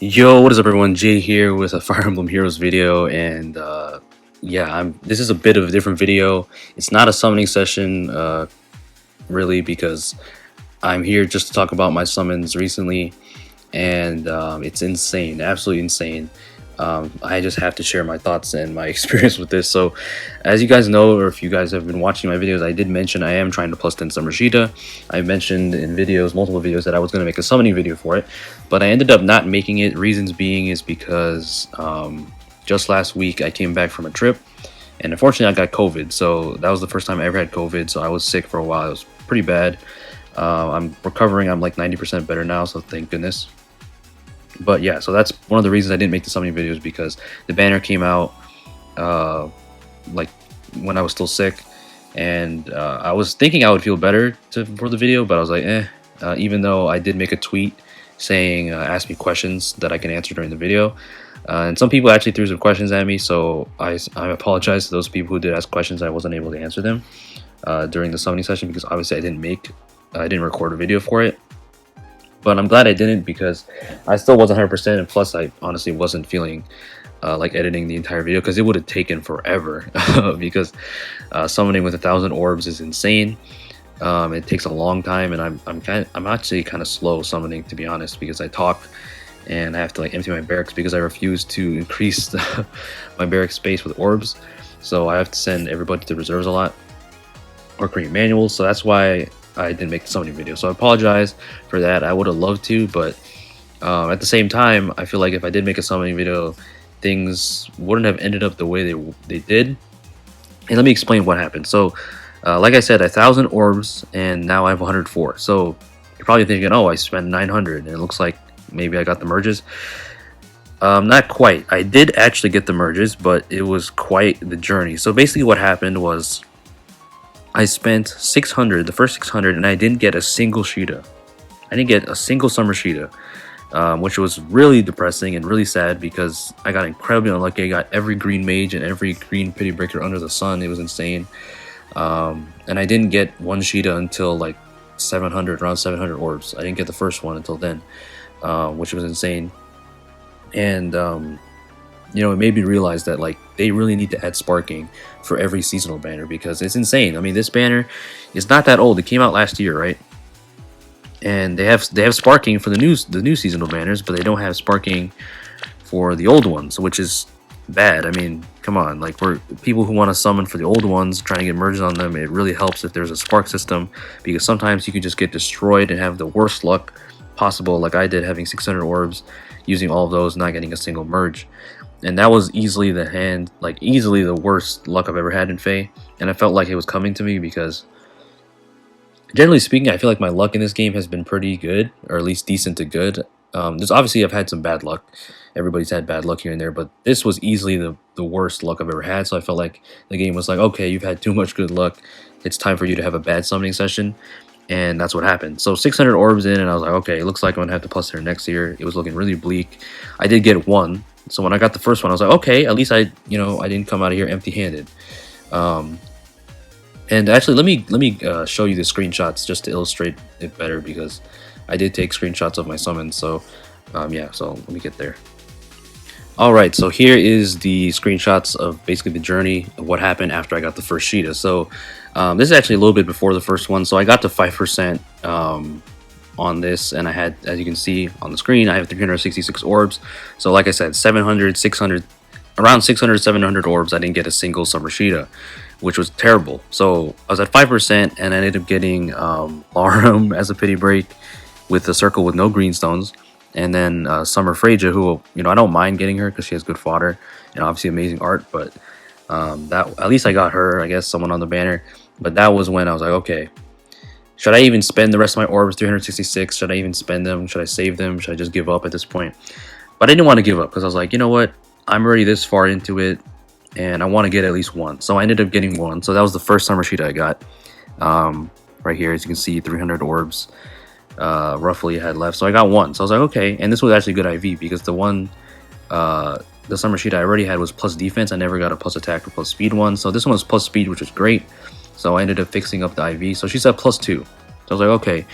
Yo, what is up, everyone? Jay here with a Fire Emblem Heroes video, and yeah, This is a bit of a different video. It's not a summoning session, really, because I'm here just to talk about my summons recently, and it's insane, absolutely insane. I just have to share my thoughts and my experience with this. So, as you guys know, or if you guys have been watching my videos, I did mention I am trying to plus 10 Summer Caeda. I mentioned in videos, multiple videos, that I was going to make a summoning video for it, but I ended up not making it. Reasons being is because just last week I came back from a trip, and unfortunately I got COVID. So that was the first time I ever had COVID. So I was sick for a while. It was pretty bad. I'm recovering. I'm like 90% better now, so thank goodness. But yeah, so that's one of the reasons I didn't make the summoning videos, because the banner came out like when I was still sick, and I was thinking I would feel better for the video, but I was like, even though I did make a tweet saying ask me questions that I can answer during the video, and some people actually threw some questions at me, so I apologize to those people who did ask questions. I wasn't able to answer them during the summoning session, because obviously I didn't record a video for it. But I'm glad I didn't, because I still wasn't 100%, and plus I honestly wasn't feeling like editing the entire video, because it would have taken forever. Because summoning with 1,000 orbs is insane. It takes a long time, and I'm actually kind of slow summoning, to be honest, because I talk and I have to like empty my barracks, because I refuse to increase my barrack space with orbs. So I have to send everybody to reserves a lot, or create manuals. So that's why I didn't make the summoning video. So I apologize for that. I would have loved to, but at the same time, I feel like if I did make a summoning video, things wouldn't have ended up the way they did. And let me explain what happened. So like I said, 1,000 orbs, and now I have 104. So you're probably thinking, oh, I spent 900, and it looks like maybe I got the merges. Not quite. I did actually get the merges, but it was quite the journey. So basically what happened was I spent 600, the first 600, and I didn't get a single Caeda. I didn't get a single Summer Caeda, which was really depressing and really sad, because I got incredibly unlucky. I got every green mage and every green pity breaker under the sun. It was insane. And I didn't get one Caeda until like 700, around 700 orbs. I didn't get the first one until then, which was insane. And you know, it made me realize that like they really need to add sparking for every seasonal banner, because it's insane. I mean, this banner is not that old. It came out last year, right? And they have sparking for the new seasonal banners, but they don't have sparking for the old ones, which is bad. I mean, come on, like, we're people who want to summon for the old ones, trying to get merges on them. It really helps if there's a spark system, because sometimes you can just get destroyed and have the worst luck possible, like I did, having 600 orbs, using all of those, not getting a single merge. And that was easily easily the worst luck I've ever had in Fae. And I felt like it was coming to me, because generally speaking, I feel like my luck in this game has been pretty good, or at least decent to good. There's obviously, I've had some bad luck. Everybody's had bad luck here and there, but this was easily the worst luck I've ever had. So I felt like the game was like, okay, you've had too much good luck. It's time for you to have a bad summoning session. And that's what happened. So 600 orbs in, and I was like, okay, it looks like I'm going to have to plus her next year. It was looking really bleak. I did get one. So when I got the first one, I was like, okay, at least I didn't come out of here empty-handed. And actually, let me show you the screenshots just to illustrate it better, because I did take screenshots of my summons. So yeah, so let me get there. Alright, so here is the screenshots of basically the journey of what happened after I got the first Caeda. So this is actually a little bit before the first one. So I got to 5% on this, and I had, as you can see on the screen, I have 366 orbs. So like I said, 700, 600, around 600, 700 orbs. I didn't get a single Summer Caeda, which was terrible. So I was at 5%, and I ended up getting Larum as a pity break with a circle with no greenstones. And then Summer Caeda, who, I don't mind getting her because she has good fodder and obviously amazing art. But that, at least I got her, I guess, someone on the banner. But that was when I was like, okay, should I even spend the rest of my orbs, 366? Should I even spend them? Should I save them? Should I just give up at this point? But I didn't want to give up, because I was like, you know what? I'm already this far into it, and I want to get at least one. So I ended up getting one. So that was the first Summer Caeda I got. Right here, as you can see, 300 orbs. Roughly had left, so I got one. So I was like, okay. And this was actually good IV, because the one the Summer Caeda I already had was plus defense. I never got a plus attack or plus speed one, so this one was plus speed, which was great. So I ended up fixing up the IV. So she's at plus 2. So I was like, okay,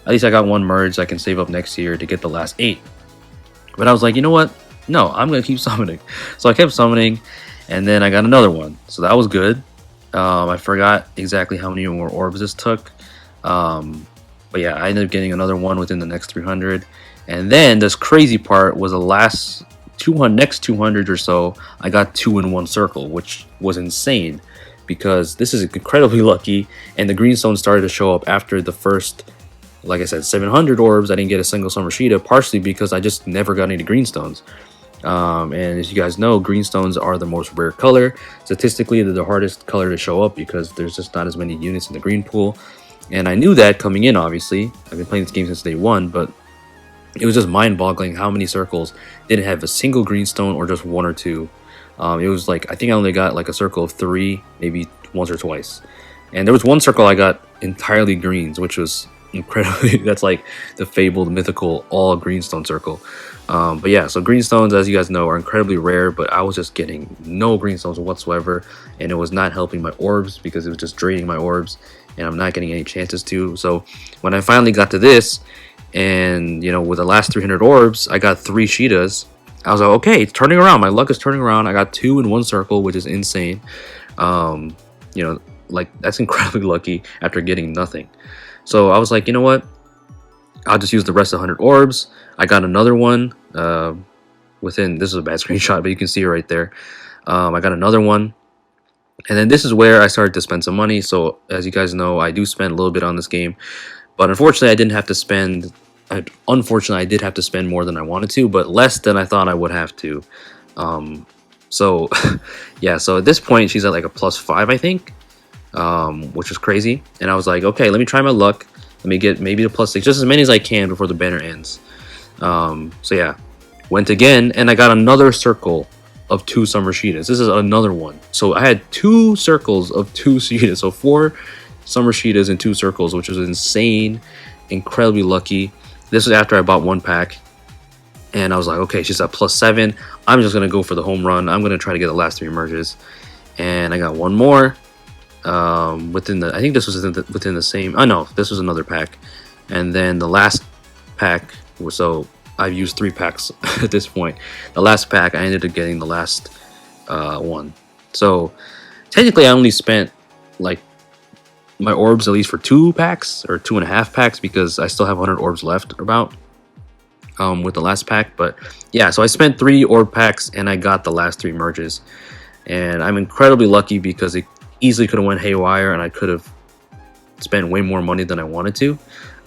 at least I got one merge. I can save up next year to get the last 8. But I was like, you know what? No, I'm gonna keep summoning. So I kept summoning, and then I got another one. So that was good. I forgot exactly how many more orbs this took. Um, but yeah, I ended up getting another one within the next 300. And then this crazy part was the last 200, next 200 or so, I got two in one circle, which was insane because this is incredibly lucky. And the greenstone started to show up after the first, like I said, 700 orbs. I didn't get a single Summer Caeda, partially because I just never got any greenstones. And as you guys know, greenstones are the most rare color. Statistically, they're the hardest color to show up because there's just not as many units in the green pool. And I knew that coming in, obviously. I've been playing this game since day one, but it was just mind-boggling how many circles didn't have a single greenstone or just one or two. It was like, I think I only got like a circle of 3, maybe once or twice. And there was one circle I got entirely greens, which was incredibly, that's like the fabled mythical all greenstone circle. But yeah, so greenstones, as you guys know, are incredibly rare, but I was just getting no greenstones whatsoever, and it was not helping my orbs because it was just draining my orbs, and I'm not getting any chances to. So when I finally got to this, and you know, with the last 300 orbs, I got 3 Caedas. I was like, okay, it's turning around. My luck is turning around. I got 2 in one circle, which is insane. You know, like that's incredibly lucky after getting nothing. So I was like, you know what? I'll just use the rest of 100 orbs. I got another one within, this is a bad screenshot, but you can see it right there. I got another one. And then this is where I started to spend some money. So as you guys know, I do spend a little bit on this game. But unfortunately, I didn't have to spend, unfortunately, I did have to spend more than I wanted to, but less than I thought I would have to. So yeah, so at this point, she's at like a +5, I think, which is crazy. And I was like, okay, let me try my luck. Let me get maybe the +6, just as many as I can before the banner ends. So yeah, went again, and I got another circle of 2 Summer Caedas. This is another one. So I had 2 circles of 2 Caedas. So 4 Summer Caedas in 2 circles, which was insane, incredibly lucky. This was after I bought 1 pack, and I was like, okay, she's at +7. I'm just gonna go for the home run. I'm gonna try to get the last 3 merges, and I got one more. Within the, I think this was within the same. Oh no, this was another pack, and then the last pack. So I've used 3 packs at this point. The last pack, I ended up getting the last one. So technically, I only spent like my orbs at least for 2 packs or 2.5 packs because I still have 100 orbs left about with the last pack. But yeah, so I spent 3 orb packs and I got the last 3 merges, and I'm incredibly lucky because it easily could have went haywire and I could have spent way more money than I wanted to.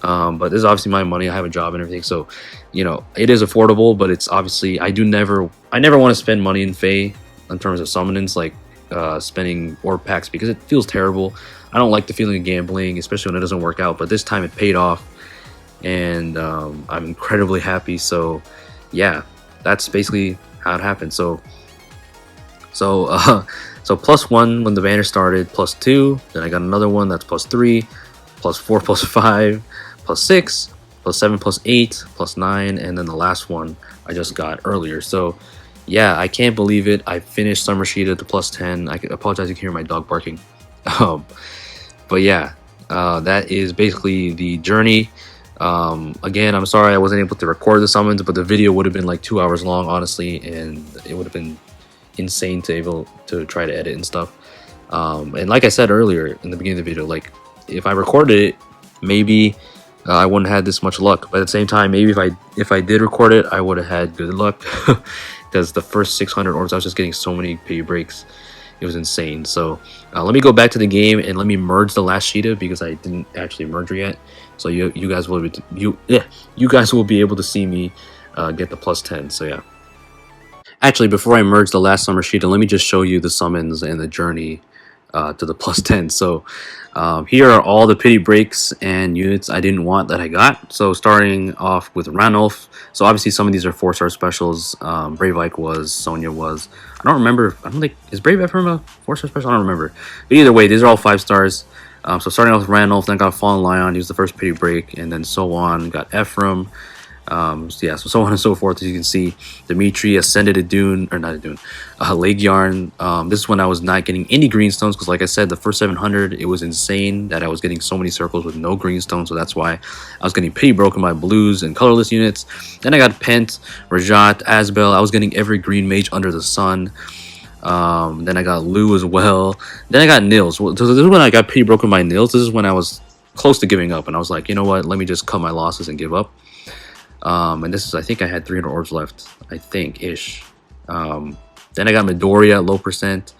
But this is obviously my money. I have a job and everything, so you know it is affordable. But it's obviously I never want to spend money in Fae in terms of summonings, like spending orb packs, because it feels terrible. I don't like the feeling of gambling, especially when it doesn't work out. But this time it paid off, and I'm incredibly happy. So yeah, that's basically how it happened. So +1 when the banner started, +2, then I got another one that's +3, +4, +5, +6, +7, +8, +9, and then the last one I just got earlier. So yeah, I can't believe it. I finished Summer Caeda at the +10. I apologize if you can hear my dog barking. But yeah, that is basically the journey. Again, I'm sorry I wasn't able to record the summons, but the video would have been like 2 hours long, honestly, and it would have been insane to try to edit and stuff. And like I said earlier in the beginning of the video, like if I recorded it, maybe I wouldn't have had this much luck. But at the same time, maybe if I did record it, I would have had good luck because the first 600 orbs, I was just getting so many pay breaks. It was insane. So let me go back to the game and let me merge the last Caeda because I didn't actually merge her yet. So you guys will be able to see me get the +10. So yeah. Actually, before I merge the last Summer Caeda, let me just show you the summons and the journey to the +10. So here are all the pity breaks and units I didn't want that I got. So starting off with Ranulf. So obviously some of these are 4-star specials. Brave Ike was, Sonya was. I don't remember. I don't think, is Brave Ephraim a 4-star special? I don't remember. But either way, these are all 5 stars. So starting off with Ranulf, then got Fallen Lion, he was the first pity break, and then so on. Got Ephraim. So yeah, so on and so forth. As you can see, Dimitri ascended a dune, or not a dune, a leg yarn. This is when I was not getting any greenstones, because like I said, the first 700, it was insane that I was getting so many circles with no greenstones. So that's why I was getting pretty broken by blues and colorless units. Then I got Pent, Rajat, Asbel. I was getting every green mage under the sun. Then I got Lou as well. Then I got Nils. So this is when I got pretty broken by Nils. This is when I was close to giving up, and I was like, you know what, let me just cut my losses and give up. And this is, I think I had 300 orbs left, I think ish. Then I got Midoriya at low percent.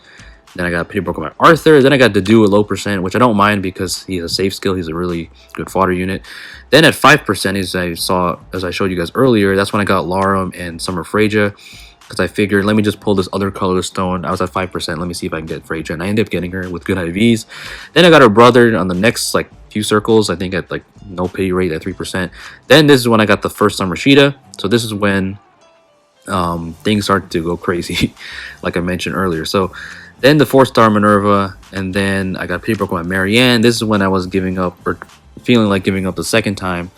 Then I got pretty broken by Arthur. Then I got Dedu at low percent, which I don't mind because he's a safe skill. He's a really good fodder unit. Then at 5%, as I showed you guys earlier, that's when I got Larum and Summer Caeda, because I figured, let me just pull this other colorless stone. I was at 5%. Let me see if I can get Caeda, and I ended up getting her with good IVs. Then I got her brother on the next like few circles, I think at like no pity rate at 3%. Then this is when I got the first Summer Caeda. So this is when things started to go crazy, like I mentioned earlier. So then the 4-star Minerva, and then I got pretty broken by Marianne. This is when I was giving up, or feeling like giving up the second time.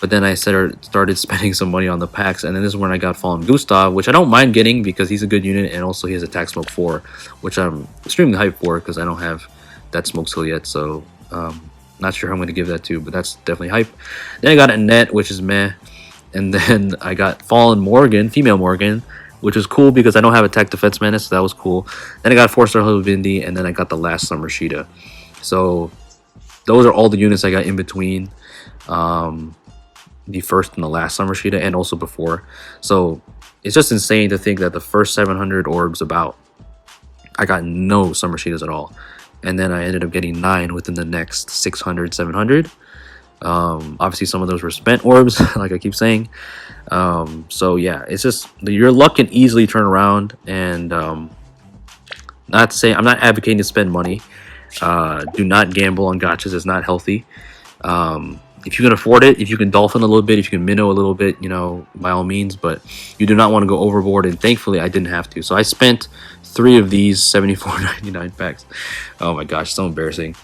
But then I started spending some money on the packs, and then this is when I got Fallen Gustav, which I don't mind getting because he's a good unit, and also he has Attack Smoke 4, which I'm extremely hyped for because I don't have that smoke skill yet. So not sure who I'm going to give that to, but that's definitely hype. Then I got Annette, which is meh. And then I got Fallen Morgan, female Morgan, which is cool because I don't have Attack Defense Menace, so that was cool. Then I got 4-star Vindi, and then I got the last Summer Caeda. So those are all the units I got in between the first and the last Summer Caeda, and also before. So it's just insane to think that the first 700 orbs I got no Summer Caedas at all. And then I ended up getting 9 within the next 600, 700. Obviously some of those were spent orbs, like I keep saying. So yeah, it's just your luck can easily turn around, and not to say I'm not advocating to spend money. Do not gamble on gachas. It's not healthy. If you can afford it, if you can dolphin a little bit, if you can minnow a little bit, you know, by all means, but you do not want to go overboard, and thankfully I didn't have to. So I spent 3 of these $74.99 packs. Oh my gosh, so embarrassing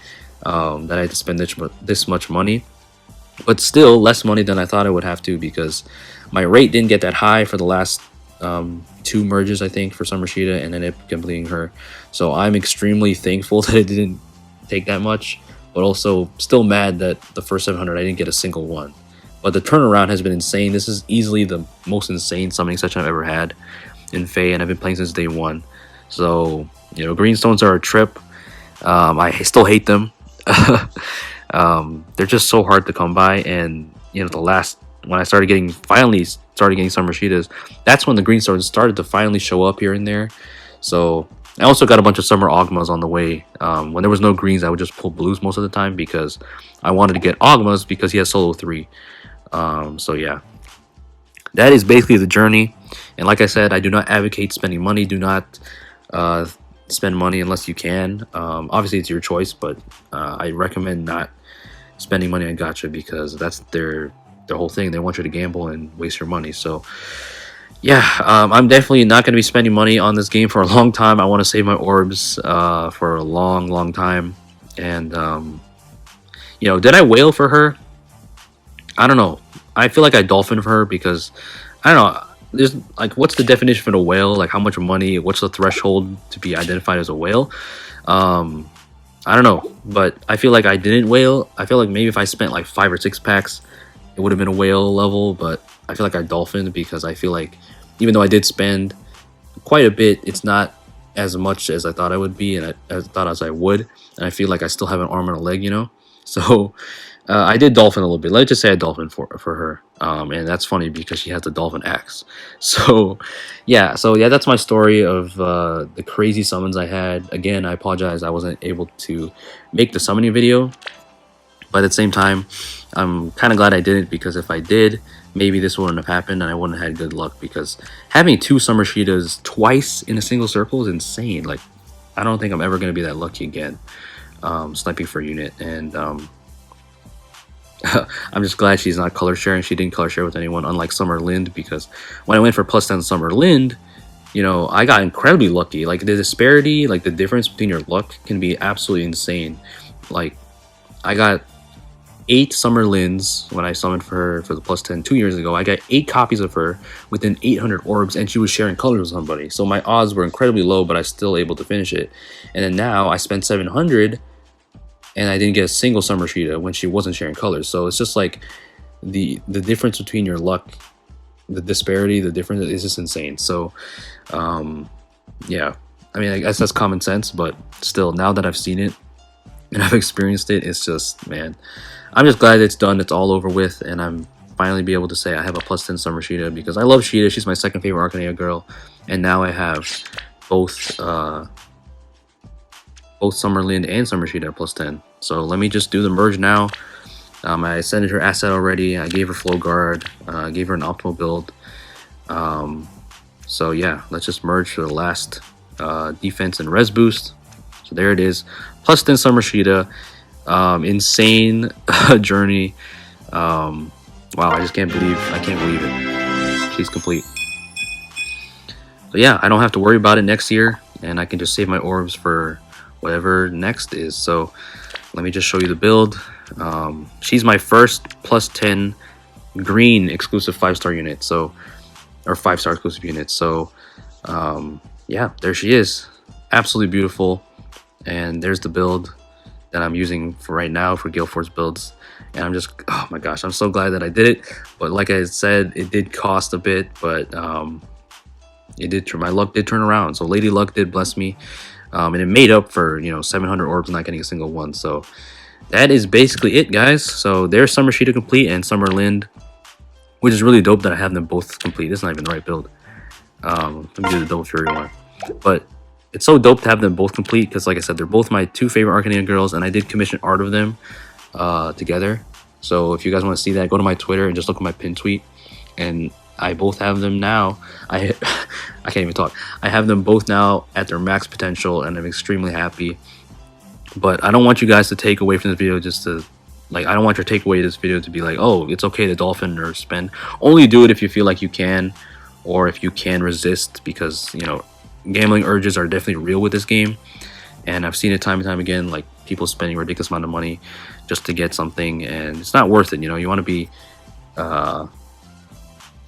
that I had to spend this much money, but still less money than I thought I would have to, because my rate didn't get that high for the last 2 merges, I think, for Summer Caeda, and then it completing her. So I'm extremely thankful that it didn't take that much, but also still mad that the first 700 I didn't get a single one. But the turnaround has been insane. This is easily the most insane summoning session I've ever had in Fae, and I've been playing since day 1. So, you know, greenstones are a trip. I still hate them. They're just so hard to come by, and you know, when I finally started getting Summer Caedas, that's when the greenstones started to finally show up here and there. So I also got a bunch of Summer Ogmas on the way. When there was no greens, I would just pull blues most of the time because I wanted to get Ogmas because he has solo 3. So yeah, that is basically the journey. And like I said, I do not advocate spending money. Do not spend money unless you can. Obviously it's your choice, but I recommend not spending money on gacha, because that's their whole thing. They want you to gamble and waste your money. So yeah, I'm definitely not going to be spending money on this game for a long time. I want to save my orbs for a long time. And you know, did I whale for her? I don't know. I feel like I dolphin for her because I don't know. There's like, what's the definition for a whale? Like, how much money? What's the threshold to be identified as a whale? I don't know, but I feel like I didn't whale. I feel like maybe if I spent like 5 or 6 packs, it would have been a whale level. But I feel like I dolphined because I feel like even though I did spend quite a bit, it's not as much as I thought I would be, and I thought as I would. And I feel like I still have an arm and a leg, you know. So I did dolphin a little bit. Let's just say I dolphin for her. And that's funny because she has the dolphin axe. So yeah, that's my story of the crazy summons I had. Again, I apologize I wasn't able to make the summoning video, but at the same time, I'm kind of glad I didn't, because if I did, maybe this wouldn't have happened and I wouldn't have had good luck, because having 2 Summer Caedas twice in a single circle is insane. Like, I don't think I'm ever going to be that lucky again sniping for a unit. And I'm just glad she's not color sharing. She didn't color share with anyone, unlike Summer Lind, because when I went for +10 Summer Lind, you know, I got incredibly lucky. Like, the disparity, like the difference between your luck can be absolutely insane. Like, I got 8 Summer Linds when I summoned for her for the plus 10 2 years ago. I got 8 copies of her within 800 orbs, and she was sharing colors with somebody. So my odds were incredibly low, but I was still able to finish it. And then now I spent 700, and I didn't get a single Summer Caeda when she wasn't sharing colors. So it's just like the difference between your luck, the disparity, the difference is just insane. So yeah, I mean, I guess that's common sense, but still, now that I've seen it and I've experienced it, it's just, man, I'm just glad it's done. It's all over with, and I'm finally be able to say I have a plus 10 Summer Caeda, because I love Caeda. She's my second favorite Arcanea girl, and now I have both Summer Lind and Summer Caeda at plus 10. So let me just do the merge now. I sent her asset already. I gave her Flow Guard. Gave her an optimal build. So yeah, let's just merge for the last defense and res boost. So there it is, plus 10 Summer Caeda. Insane journey. Wow, I just can't believe it. She's complete. So yeah, I don't have to worry about it next year, and I can just save my orbs for whatever next is. So let me just show you the build. She's my first plus 10 green exclusive 5-star unit, so, or 5-star exclusive unit. So yeah, there she is, absolutely beautiful. And there's the build that I'm using for right now for Gale Force builds, and I'm just, oh my gosh, I'm so glad that I did it. But like I said, it did cost a bit, but my luck did turn around. So Lady Luck did bless me, and it made up for, you know, 700 orbs not getting a single one. So that is basically it, guys. So there's Summer Caeda complete and Summer Lind, which is really dope that I have them both complete. This is not even the right build. Let me do the Double Fury one. But it's so dope to have them both complete, because like I said, they're both my 2 favorite Arcanea girls, and I did commission art of them together. So if you guys want to see that, go to my Twitter and just look at my pin tweet, and I both have them now. I can't even talk. I have them both now at their max potential, and I'm extremely happy. But I don't want you guys to take away from this video just to, like, I don't want your takeaway of this video to be like, oh, it's okay to dolphin or spend. Only do it if you feel like you can, or if you can resist, because, you know, gambling urges are definitely real with this game, and I've seen it time and time again, like people spending a ridiculous amount of money just to get something, and it's not worth it. You know, you want to be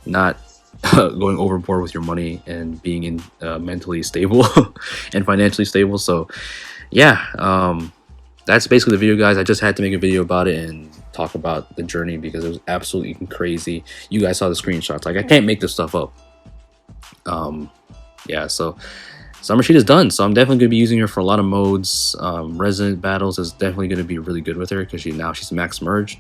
not going overboard with your money, and being in mentally stable and financially stable. So yeah, that's basically the video, guys. I just had to make a video about it and talk about the journey, because it was absolutely crazy. You guys saw the screenshots. Like, I can't make this stuff up. Yeah, so Summer Caeda is done. So I'm definitely going to be using her for a lot of modes. Resident Battles is definitely going to be really good with her, because she's max merged.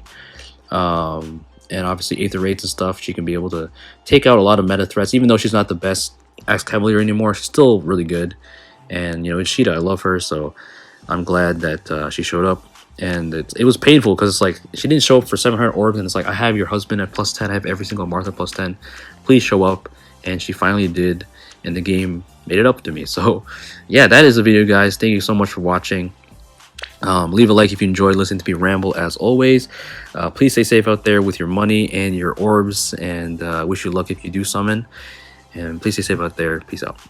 And obviously Aether Raids and stuff, she can be able to take out a lot of meta threats. Even though she's not the best Axe Cavalier anymore, she's still really good. And, you know, it's Caeda, I love her, so I'm glad that she showed up. And it was painful, because it's like, she didn't show up for 700 orbs, and it's like, I have your husband at plus 10, I have every single Martha plus 10, please show up. And she finally did, and the game made it up to me. So yeah, that is the video, guys. Thank you so much for watching. Leave a like if you enjoyed listening to me ramble, as always. Please stay safe out there with your money and your orbs, and wish you luck if you do summon. And please stay safe out there. Peace out.